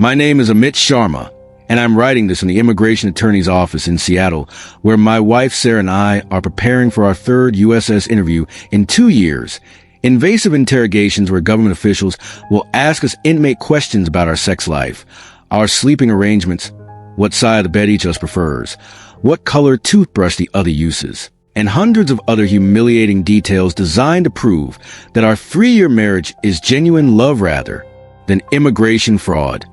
My name is Amit Sharma, and I'm writing this in the immigration attorney's office in Seattle, where my wife Sarah and I are preparing for our third USCIS interview in 2 years. Invasive interrogations where government officials will ask us intimate questions about our sex life, our sleeping arrangements, what side of the bed each of us prefers, what color toothbrush the other uses, and hundreds of other humiliating details designed to prove that our 3-year marriage is genuine love rather than immigration fraud.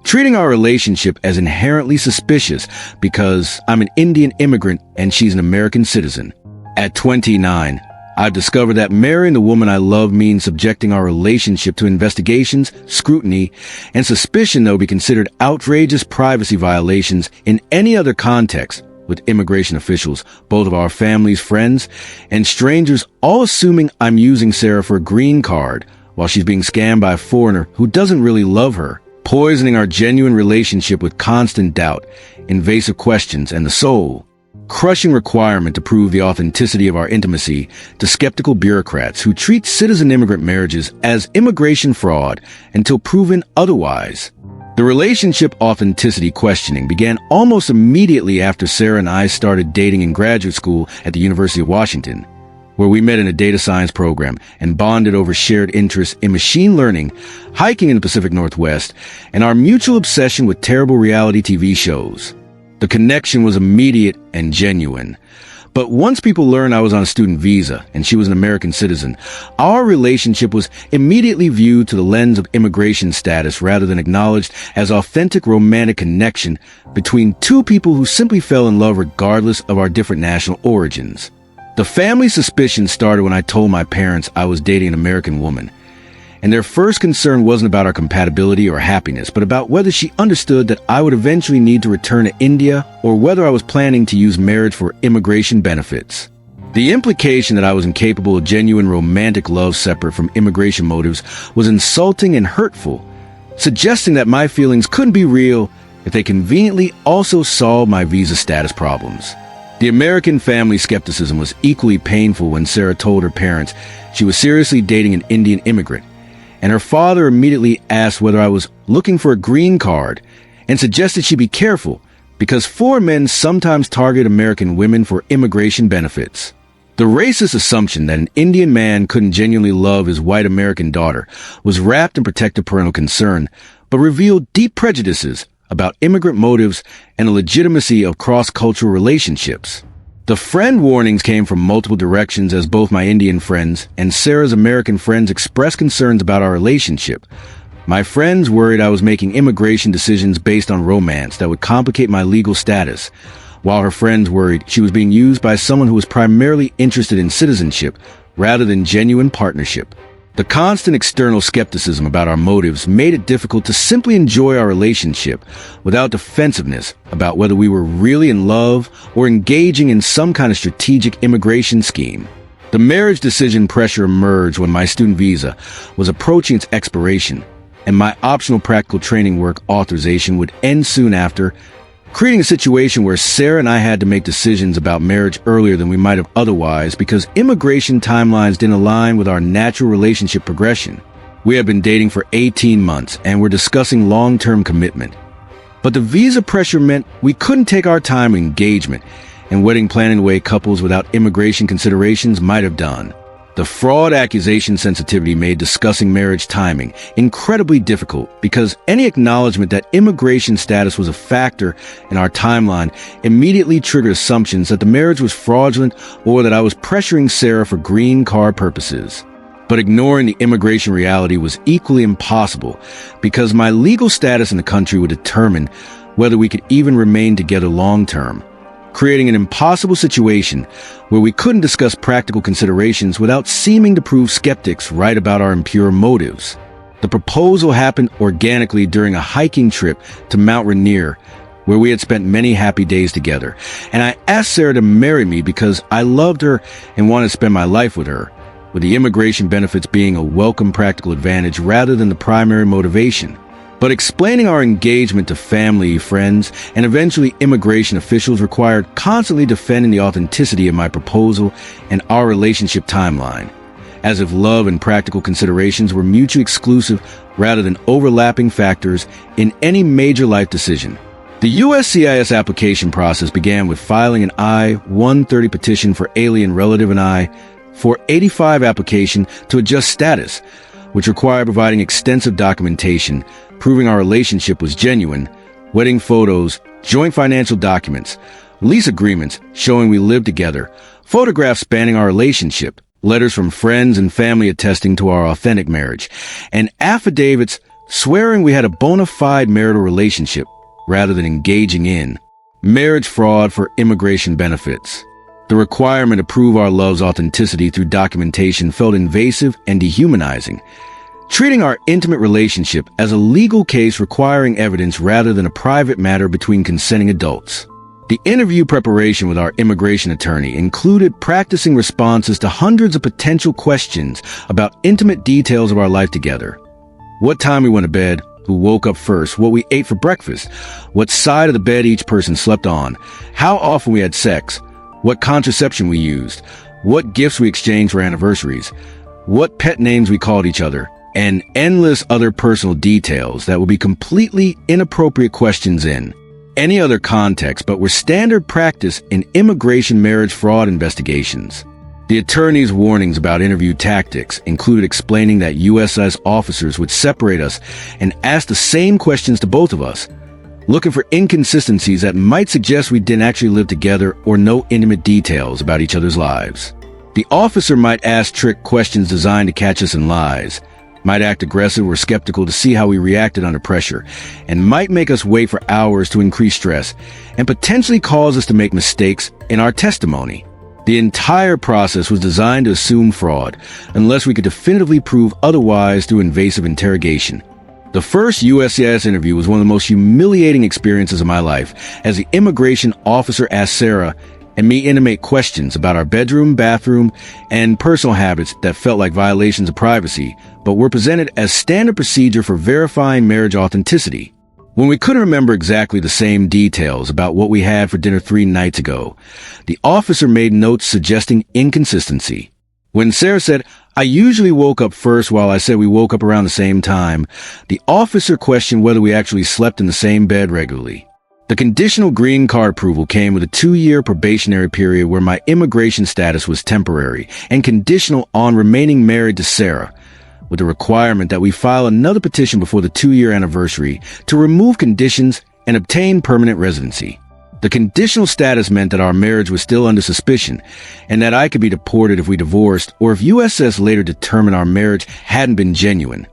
Treating our relationship as inherently suspicious because I'm an Indian immigrant and she's an American citizen. At 29, I've discovered that marrying the woman I love means subjecting our relationship to investigations, scrutiny, and suspicion that will be considered outrageous privacy violations in any other context, with immigration officials, both of our family's friends, and strangers all assuming I'm using Sarah for a green card while she's being scammed by a foreigner who doesn't really love her, poisoning our genuine relationship with constant doubt, invasive questions, and the soul-crushing requirement to prove the authenticity of our intimacy to skeptical bureaucrats who treat citizen immigrant marriages as immigration fraud until proven otherwise. The relationship authenticity questioning began almost immediately after Sarah and I started dating in graduate school at the University of Washington, where we met in a data science program and bonded over shared interests in machine learning, hiking in the Pacific Northwest, and our mutual obsession with terrible reality TV shows. The connection was immediate and genuine. But once people learned I was on a student visa and she was an American citizen, our relationship was immediately viewed through the lens of immigration status rather than acknowledged as authentic romantic connection between two people who simply fell in love regardless of our different national origins. The family suspicion started when I told my parents I was dating an American woman, and their first concern wasn't about our compatibility or happiness, but about whether she understood that I would eventually need to return to India or whether I was planning to use marriage for immigration benefits. The implication that I was incapable of genuine romantic love separate from immigration motives was insulting and hurtful, suggesting that my feelings couldn't be real if they conveniently also solved my visa status problems. The American family skepticism was equally painful when Sarah told her parents she was seriously dating an Indian immigrant, and her father immediately asked whether I was looking for a green card and suggested she be careful because foreign men sometimes target American women for immigration benefits. The racist assumption that an Indian man couldn't genuinely love his white American daughter was wrapped in protective parental concern, but revealed deep prejudices about immigrant motives and the legitimacy of cross-cultural relationships. The friend warnings came from multiple directions as both my Indian friends and Sarah's American friends expressed concerns about our relationship. My friends worried I was making immigration decisions based on romance that would complicate my legal status, while her friends worried she was being used by someone who was primarily interested in citizenship rather than genuine partnership. The constant external skepticism about our motives made it difficult to simply enjoy our relationship without defensiveness about whether we were really in love or engaging in some kind of strategic immigration scheme. The marriage decision pressure emerged when my student visa was approaching its expiration, and my optional practical training work authorization would end soon after, creating a situation where Sarah and I had to make decisions about marriage earlier than we might have otherwise because immigration timelines didn't align with our natural relationship progression. We had been dating for 18 months and were discussing long-term commitment. But the visa pressure meant we couldn't take our time in engagement and wedding planning the way couples without immigration considerations might have done. The fraud accusation sensitivity made discussing marriage timing incredibly difficult because any acknowledgement that immigration status was a factor in our timeline immediately triggered assumptions that the marriage was fraudulent or that I was pressuring Sarah for green card purposes. But ignoring the immigration reality was equally impossible because my legal status in the country would determine whether we could even remain together long-term, creating an impossible situation where we couldn't discuss practical considerations without seeming to prove skeptics right about our impure motives. The proposal happened organically during a hiking trip to Mount Rainier, where we had spent many happy days together, and I asked Sarah to marry me because I loved her and wanted to spend my life with her, with the immigration benefits being a welcome practical advantage rather than the primary motivation. But explaining our engagement to family, friends, and eventually immigration officials required constantly defending the authenticity of my proposal and our relationship timeline. as if love and practical considerations were mutually exclusive rather than overlapping factors in any major life decision. The USCIS application process began with filing an I-130 petition for alien relative and I-485 application to adjust status, which required providing extensive documentation proving our relationship was genuine, wedding photos, joint financial documents, lease agreements showing we lived together, photographs spanning our relationship, letters from friends and family attesting to our authentic marriage, and affidavits swearing we had a bona fide marital relationship rather than engaging in marriage fraud for immigration benefits. The requirement to prove our love's authenticity through documentation felt invasive and dehumanizing, treating our intimate relationship as a legal case requiring evidence rather than a private matter between consenting adults. The interview preparation with our immigration attorney included practicing responses to hundreds of potential questions about intimate details of our life together. What time we went to bed, who woke up first, what we ate for breakfast, what side of the bed each person slept on, how often we had sex, what contraception we used, what gifts we exchanged for anniversaries, what pet names we called each other, and endless other personal details that would be completely inappropriate questions in any other context but were standard practice in immigration marriage fraud investigations. The attorney's warnings about interview tactics included explaining that USCIS officers would separate us and ask the same questions to both of us, looking for inconsistencies that might suggest we didn't actually live together or know intimate details about each other's lives. The officer might ask trick questions designed to catch us in lies, might act aggressive or skeptical to see how we reacted under pressure, and might make us wait for hours to increase stress, and potentially cause us to make mistakes in our testimony. The entire process was designed to assume fraud, unless we could definitively prove otherwise through invasive interrogation. The first USCIS interview was one of the most humiliating experiences of my life, as the immigration officer asked Sarah and me intimate questions about our bedroom, bathroom, and personal habits that felt like violations of privacy, but were presented as standard procedure for verifying marriage authenticity. When we couldn't remember exactly the same details about what we had for dinner 3 nights ago, the officer made notes suggesting inconsistency. When Sarah said, "I usually woke up first," while I said we woke up around the same time, the officer questioned whether we actually slept in the same bed regularly. The conditional green card approval came with a 2-year probationary period where my immigration status was temporary and conditional on remaining married to Sarah, with the requirement that we file another petition before the 2-year anniversary to remove conditions and obtain permanent residency. The conditional status meant that our marriage was still under suspicion and that I could be deported if we divorced or if USCIS later determined our marriage hadn't been genuine,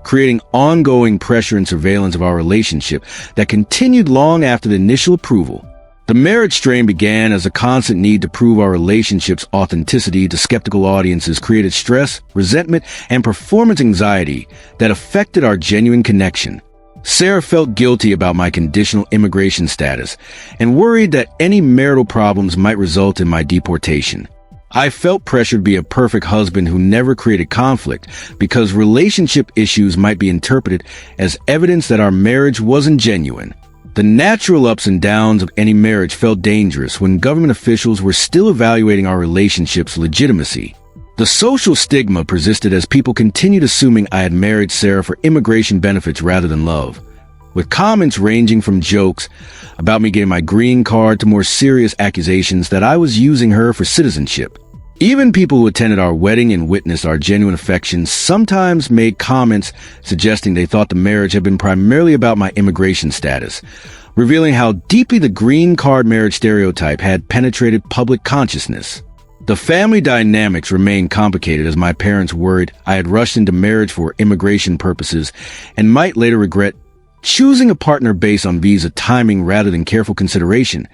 creating ongoing pressure and surveillance of our relationship that continued long after the initial approval. The marriage strain began as a constant need to prove our relationship's authenticity to skeptical audiences created stress, resentment, and performance anxiety that affected our genuine connection. Sarah felt guilty about my conditional immigration status and worried that any marital problems might result in my deportation. I felt pressured to be a perfect husband who never created conflict because relationship issues might be interpreted as evidence that our marriage wasn't genuine. The natural ups and downs of any marriage felt dangerous when government officials were still evaluating our relationship's legitimacy. The social stigma persisted as people continued assuming I had married Sarah for immigration benefits rather than love, with comments ranging from jokes about me getting my green card to more serious accusations that I was using her for citizenship. Even people who attended our wedding and witnessed our genuine affection sometimes made comments suggesting they thought the marriage had been primarily about my immigration status, revealing how deeply the green card marriage stereotype had penetrated public consciousness. The family dynamics remained complicated as my parents worried I had rushed into marriage for immigration purposes and might later regret choosing a partner based on visa timing rather than careful consideration,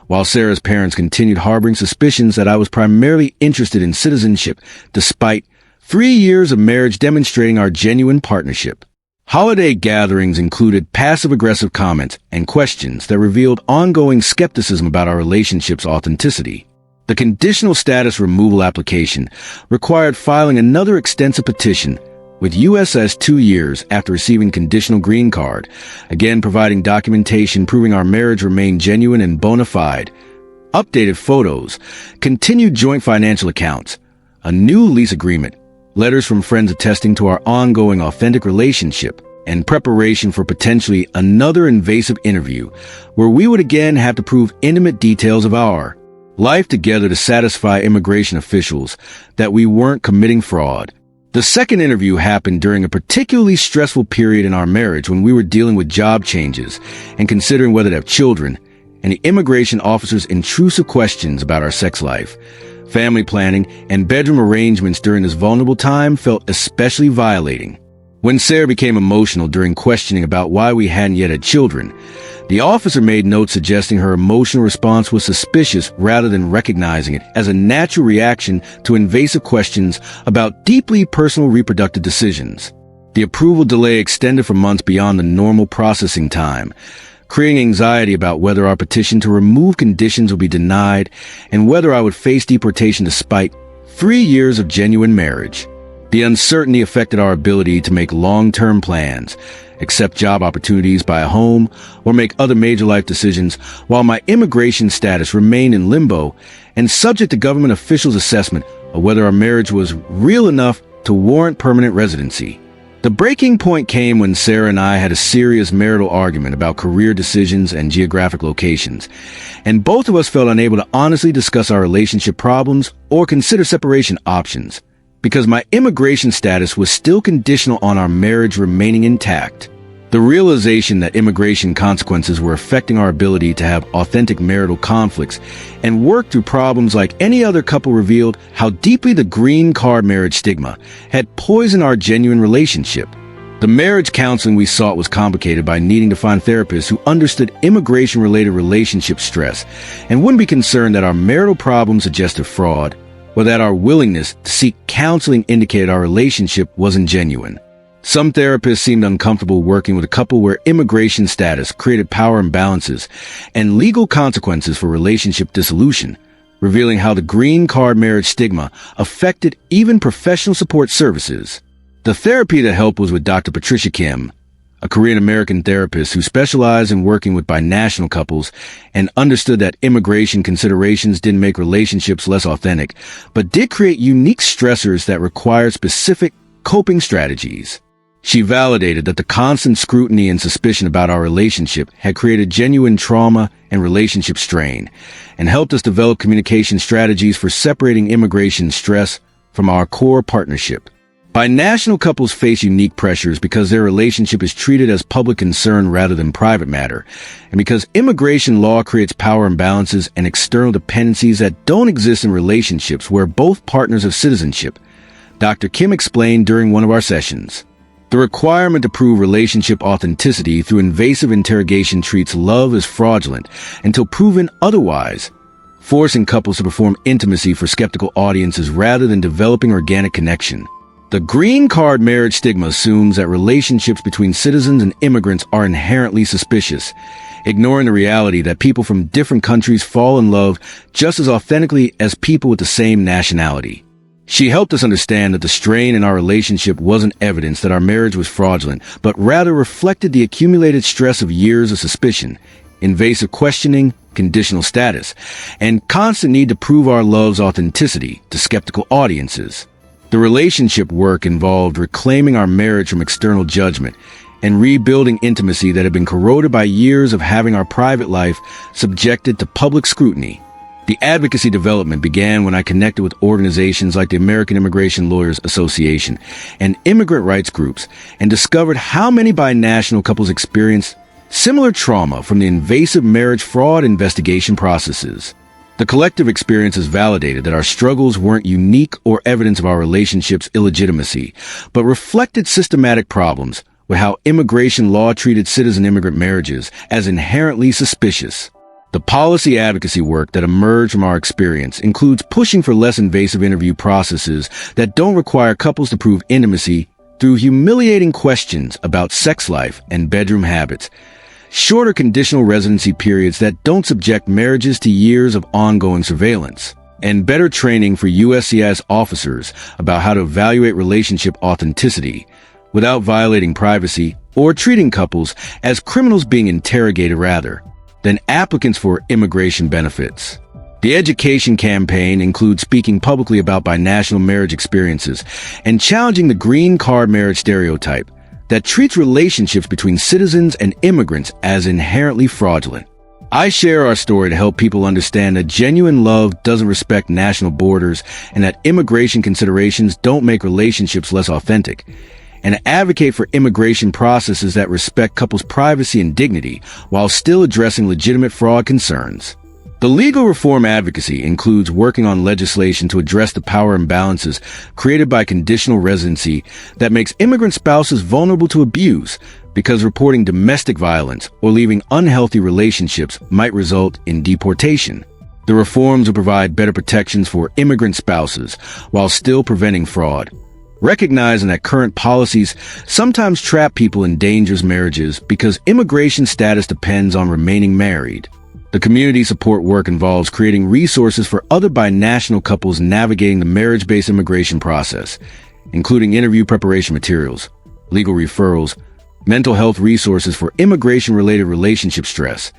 while Sarah's parents continued harboring suspicions that I was primarily interested in citizenship, despite 3 years of marriage demonstrating our genuine partnership. Holiday gatherings included passive-aggressive comments and questions that revealed ongoing skepticism about our relationship's authenticity. The conditional status removal application required filing another extensive petition with USCIS 2 years after receiving conditional green card, again providing documentation proving our marriage remained genuine and bona fide, updated photos, continued joint financial accounts, a new lease agreement, letters from friends attesting to our ongoing authentic relationship, and preparation for potentially another invasive interview where we would again have to prove intimate details of our life together to satisfy immigration officials that we weren't committing fraud. The second interview happened during a particularly stressful period in our marriage when we were dealing with job changes and considering whether to have children, and the immigration officer's intrusive questions about our sex life, family planning, and bedroom arrangements during this vulnerable time felt especially violating. When Sarah became emotional during questioning about why we hadn't yet had children, the officer made notes suggesting her emotional response was suspicious rather than recognizing it as a natural reaction to invasive questions about deeply personal reproductive decisions. The approval delay extended for months beyond the normal processing time, creating anxiety about whether our petition to remove conditions would be denied and whether I would face deportation despite 3 years of genuine marriage. The uncertainty affected our ability to make long-term plans, accept job opportunities, buy a home, or make other major life decisions, while my immigration status remained in limbo and subject to government officials' assessment of whether our marriage was real enough to warrant permanent residency. The breaking point came when Sarah and I had a serious marital argument about career decisions and geographic locations, and both of us felt unable to honestly discuss our relationship problems or consider separation options, because my immigration status was still conditional on our marriage remaining intact. The realization that immigration consequences were affecting our ability to have authentic marital conflicts and work through problems like any other couple revealed how deeply the green card marriage stigma had poisoned our genuine relationship. The marriage counseling we sought was complicated by needing to find therapists who understood immigration-related relationship stress and wouldn't be concerned that our marital problems suggested fraud, or that our willingness to seek counseling indicated our relationship wasn't genuine. Some therapists seemed uncomfortable working with a couple where immigration status created power imbalances and legal consequences for relationship dissolution, revealing how the green card marriage stigma affected even professional support services. The therapy that helped was with Dr. Patricia Kim, a Korean-American therapist who specialized in working with binational couples and understood that immigration considerations didn't make relationships less authentic, but did create unique stressors that required specific coping strategies. She validated that the constant scrutiny and suspicion about our relationship had created genuine trauma and relationship strain, and helped us develop communication strategies for separating immigration stress from our core partnership. Binational couples face unique pressures because their relationship is treated as public concern rather than private matter, and because immigration law creates power imbalances and external dependencies that don't exist in relationships where both partners have citizenship. Dr. Kim explained during one of our sessions. The requirement to prove relationship authenticity through invasive interrogation treats love as fraudulent until proven otherwise, forcing couples to perform intimacy for skeptical audiences rather than developing organic connection. The green card marriage stigma assumes that relationships between citizens and immigrants are inherently suspicious, ignoring the reality that people from different countries fall in love just as authentically as people with the same nationality. She helped us understand that the strain in our relationship wasn't evidence that our marriage was fraudulent, but rather reflected the accumulated stress of years of suspicion, invasive questioning, conditional status, and constant need to prove our love's authenticity to skeptical audiences. The relationship work involved reclaiming our marriage from external judgment and rebuilding intimacy that had been corroded by years of having our private life subjected to public scrutiny. The advocacy development began when I connected with organizations like the American Immigration Lawyers Association and immigrant rights groups and discovered how many binational couples experienced similar trauma from the invasive marriage fraud investigation processes. The collective experiences validated that our struggles weren't unique or evidence of our relationship's illegitimacy, but reflected systematic problems with how immigration law treated citizen immigrant marriages as inherently suspicious. The policy advocacy work that emerged from our experience includes pushing for less invasive interview processes that don't require couples to prove intimacy through humiliating questions about sex life and bedroom habits, shorter conditional residency periods that don't subject marriages to years of ongoing surveillance, and better training for USCIS officers about how to evaluate relationship authenticity without violating privacy or treating couples as criminals being interrogated rather than applicants for immigration benefits. The education campaign includes speaking publicly about binational marriage experiences and challenging the green card marriage stereotype that treats relationships between citizens and immigrants as inherently fraudulent. I share our story to help people understand that genuine love doesn't respect national borders and that immigration considerations don't make relationships less authentic, and advocate for immigration processes that respect couples' privacy and dignity while still addressing legitimate fraud concerns. The legal reform advocacy includes working on legislation to address the power imbalances created by conditional residency that makes immigrant spouses vulnerable to abuse because reporting domestic violence or leaving unhealthy relationships might result in deportation. The reforms will provide better protections for immigrant spouses while still preventing fraud, recognizing that current policies sometimes trap people in dangerous marriages because immigration status depends on remaining married. The community support work involves creating resources for other binational couples navigating the marriage-based immigration process, including interview preparation materials, legal referrals, mental health resources for immigration-related relationship stress,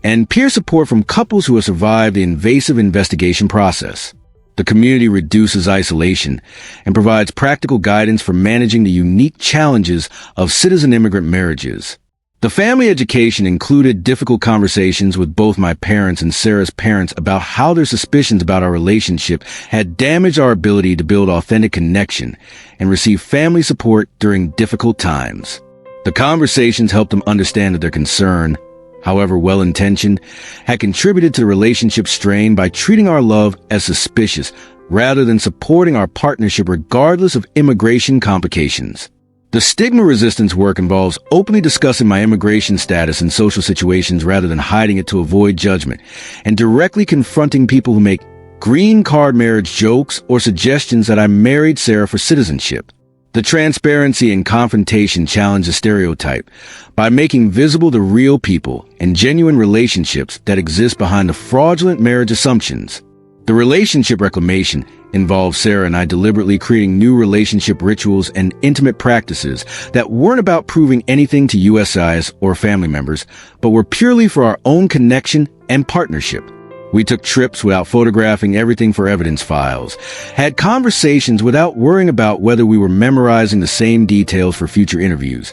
and peer support from couples who have survived the invasive investigation process. The community reduces isolation and provides practical guidance for managing the unique challenges of citizen-immigrant marriages. The family education included difficult conversations with both my parents and Sarah's parents about how their suspicions about our relationship had damaged our ability to build authentic connection and receive family support during difficult times. The conversations helped them understand that their concern, however well-intentioned, had contributed to the relationship strain by treating our love as suspicious rather than supporting our partnership regardless of immigration complications. The stigma resistance work involves openly discussing my immigration status in social situations rather than hiding it to avoid judgment, and directly confronting people who make green card marriage jokes or suggestions that I married Sarah for citizenship. The transparency and confrontation challenge the stereotype by making visible the real people and genuine relationships that exist behind the fraudulent marriage assumptions. The relationship reclamation involved Sarah and I deliberately creating new relationship rituals and intimate practices that weren't about proving anything to USCIS or family members, but were purely for our own connection and partnership. We took trips without photographing everything for evidence files, had conversations without worrying about whether we were memorizing the same details for future interviews,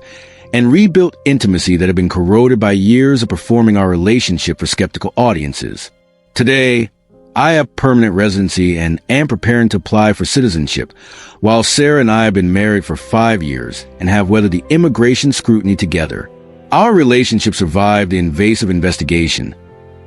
and rebuilt intimacy that had been corroded by years of performing our relationship for skeptical audiences. Today, I have permanent residency and am preparing to apply for citizenship, while Sarah and I have been married for 5 years and have weathered the immigration scrutiny together. Our relationship survived the invasive investigation,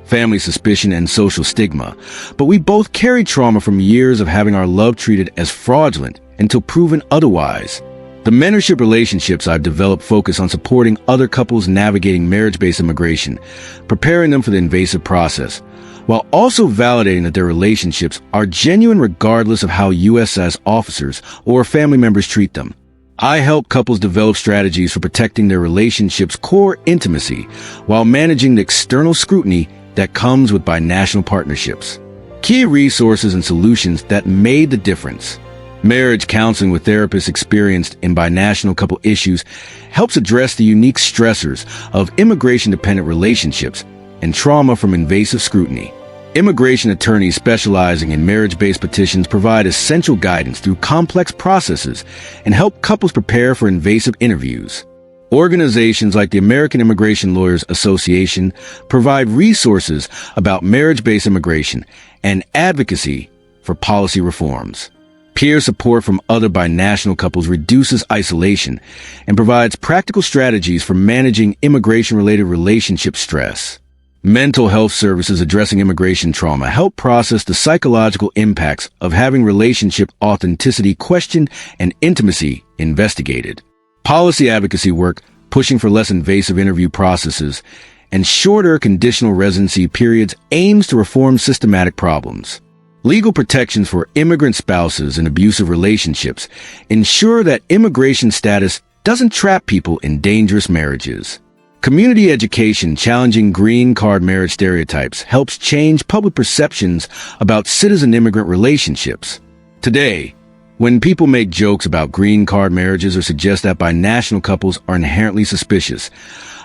family suspicion, and social stigma, but we both carry trauma from years of having our love treated as fraudulent until proven otherwise. The mentorship relationships I've developed focus on supporting other couples navigating marriage-based immigration, preparing them for the invasive process, while also validating that their relationships are genuine regardless of how USCIS officers or family members treat them. I help couples develop strategies for protecting their relationship's core intimacy while managing the external scrutiny that comes with binational partnerships. Key resources and solutions that made the difference. Marriage counseling with therapists experienced in binational couple issues helps address the unique stressors of immigration-dependent relationships and trauma from invasive scrutiny. Immigration attorneys specializing in marriage-based petitions provide essential guidance through complex processes and help couples prepare for invasive interviews. Organizations like the American Immigration Lawyers Association provide resources about marriage-based immigration and advocacy for policy reforms. Peer support from other binational couples reduces isolation and provides practical strategies for managing immigration-related relationship stress. Mental health services addressing immigration trauma help process the psychological impacts of having relationship authenticity questioned and intimacy investigated. Policy advocacy work pushing for less invasive interview processes and shorter conditional residency periods aims to reform systematic problems. Legal protections for immigrant spouses in abusive relationships ensure that immigration status doesn't trap people in dangerous marriages. Community education challenging green card marriage stereotypes helps change public perceptions about citizen-immigrant relationships. Today, when people make jokes about green card marriages or suggest that binational couples are inherently suspicious,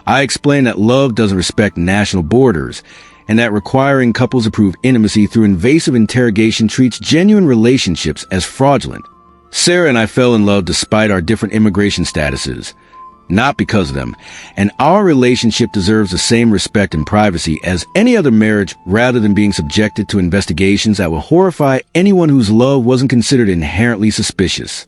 I explain that love doesn't respect national borders and that requiring couples to prove intimacy through invasive interrogation treats genuine relationships as fraudulent. Sarah and I fell in love despite our different immigration statuses, not because of them, and our relationship deserves the same respect and privacy as any other marriage rather than being subjected to investigations that will horrify anyone whose love wasn't considered inherently suspicious.